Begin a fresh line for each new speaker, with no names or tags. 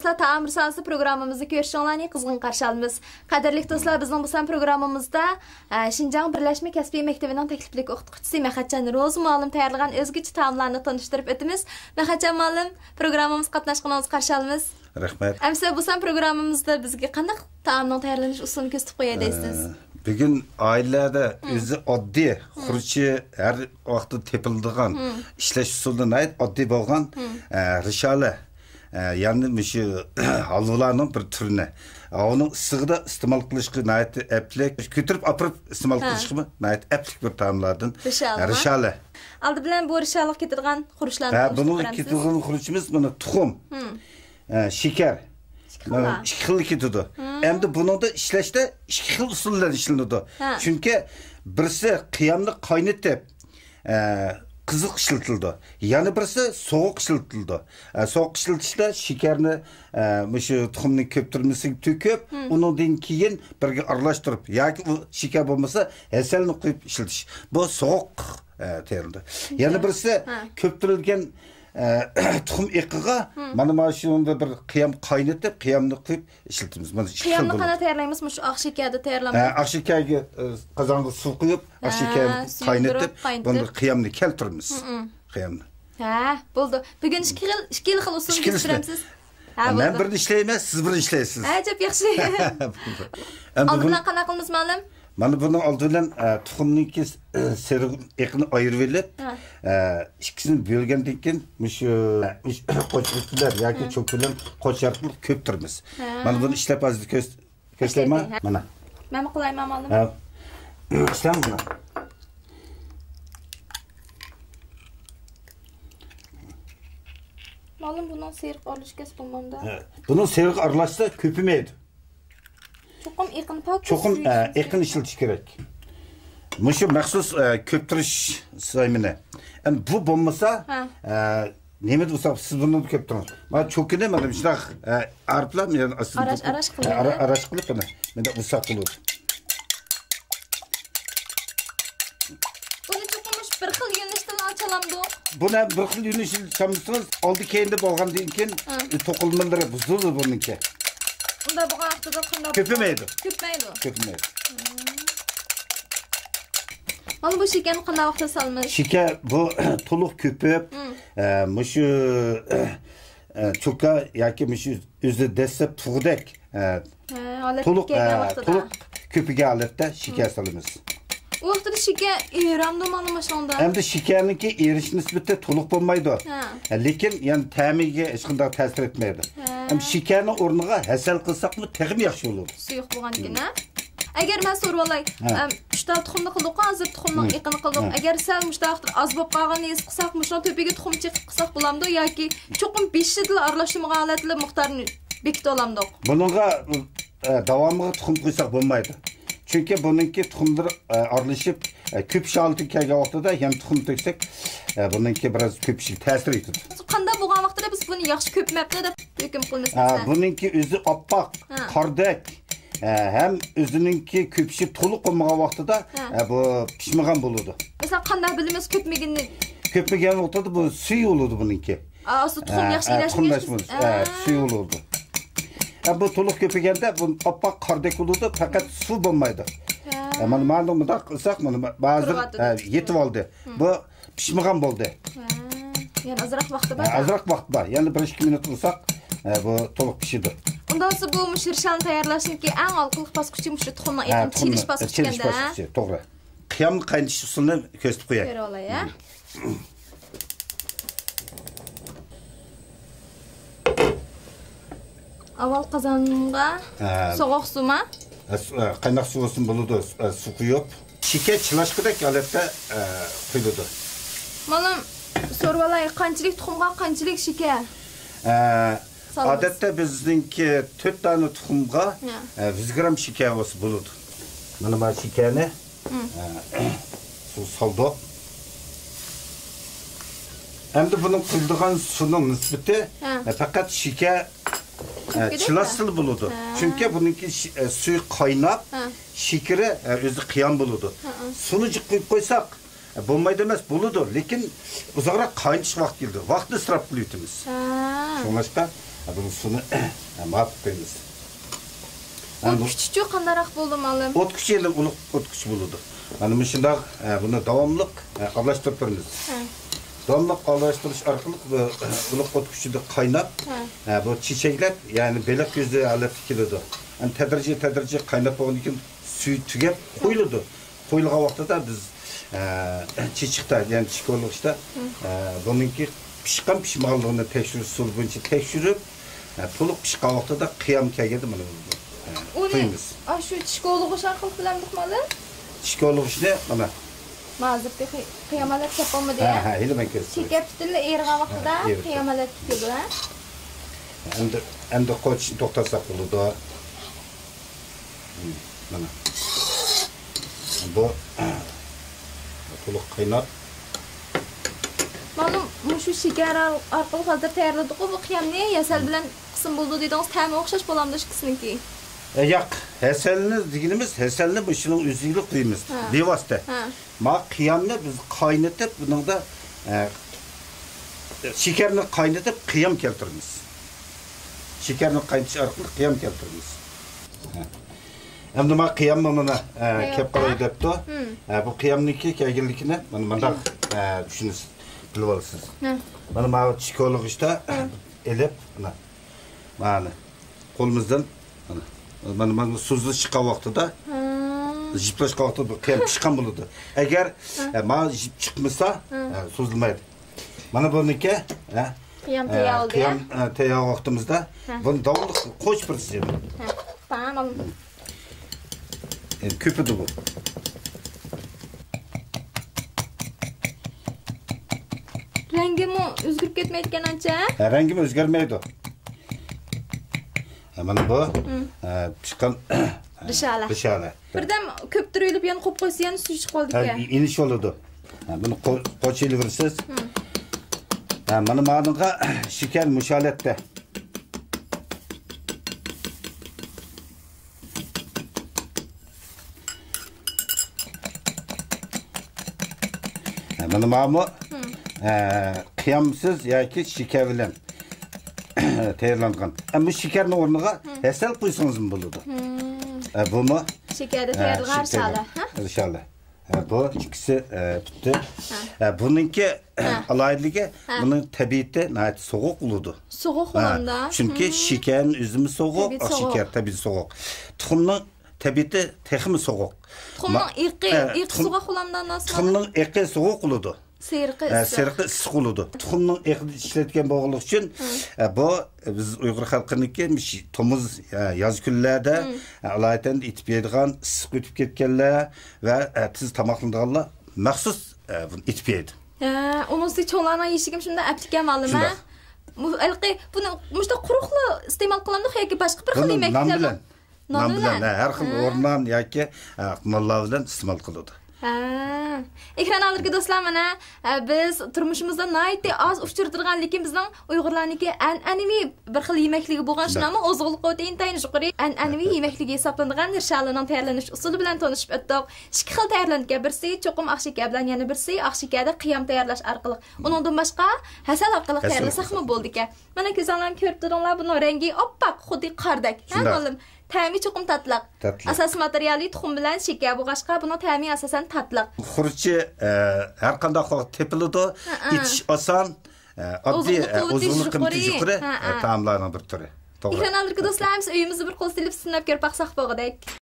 dostlar, taam risalesi programımızı görüşünlerine kızgın karşı alımız. Kaderlik dostlar, bizim bu san programımızda Şinjan Birleşme Kəsbi Mektebi'nin tekliflik okutucusu Mehmetcan Roz muallim tayarlagan özgüçü taamlarını tanıştırıp ötümüz. Mehmetcan muallim, programımız katnaşkınımız karşı alımız.
Rahmet.
Әмсе bu san programımızda bizge qandaq taamның tayarlanış usulunu köstüp qo'yadaysiz?
Bugün ailelerde özü oddiy, xuruchi her vaqtda tepildigan ishlash usulidan ait oddiy bo'lgan rishali, ya'ni shu halvalarning bir turini. Onun ısıgıda istemal qilishga nayt eplik, ko'tirib apirib istemal qilishga nayt eplik bir taamlardan rishali.
Aldı bilan bu rishaliga ketadigan xurishlarni
bunun ketadigan xurishimiz mana tuxum. Şeker. İki xil ketadi. Endi buni da ishlashda ikki xil usullar ishlanadi. Chunki birisi qiyamni qaynatib, qiziq ishlatildi. Yana birisi sovuq ishlatildi. Sovuq ishlatishda shekarni shu tuxumni ko'ptirmasiga to'kib, undan keyin birga aralashtirib yoki u shekar bo'lmasa, asalni qo'yib ishlatish. Bu sovuq terildi. Yana birisi ko'ptirilgan tuxum eqiga mana shunda bir qiyam qaynatib, qiyamni qo'yib ishlatamiz. Mana
qiyamni qana tayyorlaymiz? Shu oq shekarda tayyorlaymiz.
Oq shekarga qozonga suv quyib, oq shekarni qaynatib, buni qiyamni keltiramiz. Qiyamni.
Ha, bo'ldi. Bugun ikki xil usul tushiramiz.
Men birini ishlayman, siz birini ishlaysiz.
Ajab yaxshi. Oldindan qana qilamiz ma'lum?
Mana bunun oldidan tuxumniki seriq eqini ayırib elib, ikkisini bo'lgandan keyin shu qo'shimchalar yoki cho'kilib qo'sharib ko'ptiramiz. Mana buni ishlab hozir ko'rsatayman. Mana.
Men qilayman ma'lum.
Ha. Ishlam buni.
Ma'lum bunun seriq aralashga bo'lmanda.
Bunun seriq aralashsa ko'paymaydi.
Çoxum eqin pak.
Çoxum eqin işletiş gerek. Muşu məxsus köptürüş saymını. Yani bu olmasa neydi bu siz bunu köptürün. Ben çok ne dedim işte arplam yani aslında araş kılıp bana. Ben de usak olur.
Bunu çoxumuş bir xil yönüşten açalamdı.
Buna bir xil yönüşten açamısınız. Aldı keyinde bolğan deyinken toqulmaları buzuldu bununki.
Bunda bu haftada qanday
köpmeydi.
Köpmeydi. Mana bu shekarni qanday vaqtda salmiz?
Şeker bu to'liq ko'pib, mushu cho'ka yoki mushu o'zi dastlab tug'dak. To'liq ko'piga holatda shekar solamiz.
U vaqtda shekar eramdi mana shunda.
Endi shekarniki erish nisbati to'liq bo'lmaydi. Lekin yani ta'miga hech qanday ta'sir etmaydi. Hem shekarni o'rniga hasal qilsaqmi, teg'im yaxshi bo'ladi.
Suyuq bo'lgan ekan. Agar men so'rab olay, uchta tuxumni qildik, hozir tuxumning eqini qildik. Agar sal mushtaqdir az bo'lib qolganini his qilsak, mushuni to'piga tuxum chiqib qilsak bo'lamdi yoki cho'qim 5 yil aralashtirmagan holatda miqdorini bekitib olamdi.
Buningga davomiga tuxum qo'ysak bo'lmaydi. Çünkü bununki tuxumlar aralashib ko'pishib kelgan vaqtida ham tuxum to'ksak, bununki biraz ko'pishib ta'sir etadi.
Qanday bo'lgan vaqtda biz buni yaxshi ko'pmabdi deb hukm qilamiz.
Bununki o'zi oppoq, qordek, ham o'zininki ko'pishib to'liq bo'lmagan vaqtida bu pishmagan bo'ladi.
Mesela qanday bilamiz ko'pmaganini?
Ko'pmagan vaqtida bu suv bo'ladi bununki.
Asli tuxum yaxshi ilashmaydi.
Suv bo'ladi. Bu to'liq ko'paganda bu oppoq qordek bo'ladi, faqat suv bo'lmaydi. Mana ma'lumda qilsak, mana ba'zi yetib oldi. Bu pishmagan bo'ldi.
Yani azroq vaqti bor.
Azroq vaqt bor. Yani 1-2 minut qilsak, bu to'liq pishadi.
Undan so'ng bu mushirshani tayyorlashniki eng olqiliq bosqichi mush tuxumni eqin chilish bosqichi ekanda.
To'g'ri. Qiyamni qaynatish usulini ko'rsatib qo'yay.
Ko'ra olay, ha? Avval qozonga sovuq suvmi?
Qaynoq suv olsun bo'ladi, suv quyib, shekar chilashqidek holatda quyiladi.
Ma'lum so'rab olay, qanchalik tuxumga qanchalik shekar?
Odatda bizningki 4 dona tuxumga 100 gram shekar bo'lsa bo'ladi. Mana bu shekarni suv soldik. Endi buning quyilgan suvning nisbati faqat shekar chilasıl buludu. Çünkü bununki suyu kaynap, şekeri özü qiyam buludu. Sunucu koyup koysak, bo'lmaydi emas, bo'ladi, lekin uzoqroq qaynatish vaqt keldi. Vaqtni isrof qilyapmiz. Shunlashqa Bunu suni ma'lum qo'yamiz.
O't kuchi qandaroq bo'ldi ma'lum?
O't kuchi ulug' o't kuchi bo'ladi. Mana shundoq buni davomli aralashtirib turamiz. Davomli aralashtirish orqali bu ulug' o't kuchida qaynab, bu chechaklar, ya'ni belak ko'zda alib keladi. Tadrijiy qaynab bo'lgandan keyin suv tugab qo'yiladi. Qo'yilgan vaqtida biz chechiqda, ya'ni chiko'lishda buningki pishgan pishmaganligini tekshirish usul bo'yicha tekshirib, to'liq pishgan vaqtida qiyam kelganda mana qo'yamiz.
Shu chiko'lig'ish orqali bilan biqmadi?
Chiko'lig'ishni mana
ma'zurda qiyomalar kapolmadi ya.
Ha, endi men ko'rdim.
Chekab tutilib ergan vaqtida qiyomalar tutildi, ha?
Endi qo'yishni to'xtatsak bo'ladi. Mana. Bu to'liq qaynab.
Ma'lum, shu shakar orqali hozir tayyorladik-ku, bu qiyamni yasal bilan qism bo'ldi dedingiz, ta'mi o'xshash bo'lamdi shu qismniki.
Yo'q, hasalni deganimiz, hasalni shuning o'ziga qo'yamiz. Bevosita. Ma qiyamni biz qaynatib, buningda shakarni qaynatib qiyam keltiramiz. Shakarni qaynatish orqali qiyam keltiramiz. Endi men qiyamni mana kelib qolay debdi. Bu qiyamniki kelganligini mana tushunasiz, bilib olasiz. Mana bu chiko'lig'ishda elib mana qo'limizdan mana suzli chiqqan vaqtida jiplashgan vaqtida qiyam pishgan bo'ladi. Agar mana jip chiqmasa suzilmaydi. Mana buniki
qiyam tayyor oldi.
Qiyam tayyor vaqtimizda buni davomli qo'shib turasiz.
Tamam.
Köpüdü bu.
Rengimi o'zgarib ketmaydigan ancha?
Rengimi o'zgarmaydi. Mana bu chiqqan rishala.
Birdan ko'p turilib yana qo'yib qo'ysa yana suv chiqib qoldi-ku.
Inish bo'ladi. Buni qo'chilaverasiz. Mana ma'lumga shakar musholatda. Mana ma'mu qiyamsiz yoki shakar bilan tayyorlangan. Bu shakarni o'rniga asal qo'ysangiz bo'ladi. Bumi
shakarda tayyorlangan rishala, ha?
Rishala. Bu ikkisi bitti. Buningki alaytligi, buning tabiati nihoyat sovuq bo'ladi.
Sovuq bo'landa.
Chunki shakarning o'zimi sovuq, shakar tabiati sovuq. Tuxumning tabiati texmi sovuq.
Tuxumning iqi sovuq bo'landan nasib.
Tuxumning iqi sovuq bo'ladi.
Seriqi
issiq bo'ladi. Tuxumning iqini ishlatgan bo'g'liq uchun bu biz Uyg'ur xalqiniki tomuz yoz kunlarda alaytan itib yeydigan, issiq o'tib ketganlar va tiz tomoqlanganlar maxsus itib yeydi.
Unusi cho'larning yeshigim shunda aptiga ma'lum-a. Buni mushta quruqli iste'mol qilamdi yoki boshqa bir xil yemaklar?
Non bilan, har xil o'rnan yoki nonlar bilan iste'mol qiladi.
Ekran oldidagi do'stlar, mana biz turmushimizda nihoyatda oz uchirtirgan, lekin bizning Uyg'urlarniki an'anaviy bir xil yemakligi bo'lgan, shunami oziqlik quvvati intayin yuqori an'anaviy yemakligi hisoblanadigan rishalning tayyorlanish usuli bilan tanishib o'tdik. Ikki xil tayyorlangan, birsi cho'qim oq shakar bilan, yana birsi oq shakarda qiyam tayyorlash orqali. Undan boshqa hasal orqali tayyorlasakmi bo'ldi-ku. Mana ko'zinglarni ko'rib turinglar, buning rangi oppoq, xuddi qordek. Ha, ma'lum. Ta'mi cho'qim tatliq. Asas materiali tuxum bilan shakar bo'lg'ashqa, buni ta'mi asosan tatliq.
Xurchi har qanday tepiladi, ichish oson, oddiy o'zg'unlik qimmat yuqori taomlarning bir turi.
To'g'ri. Ekran oldidagi do'stlarimiz uyimizni bir qo'l silib sinab ko'rib baqsaq bo'g'idek.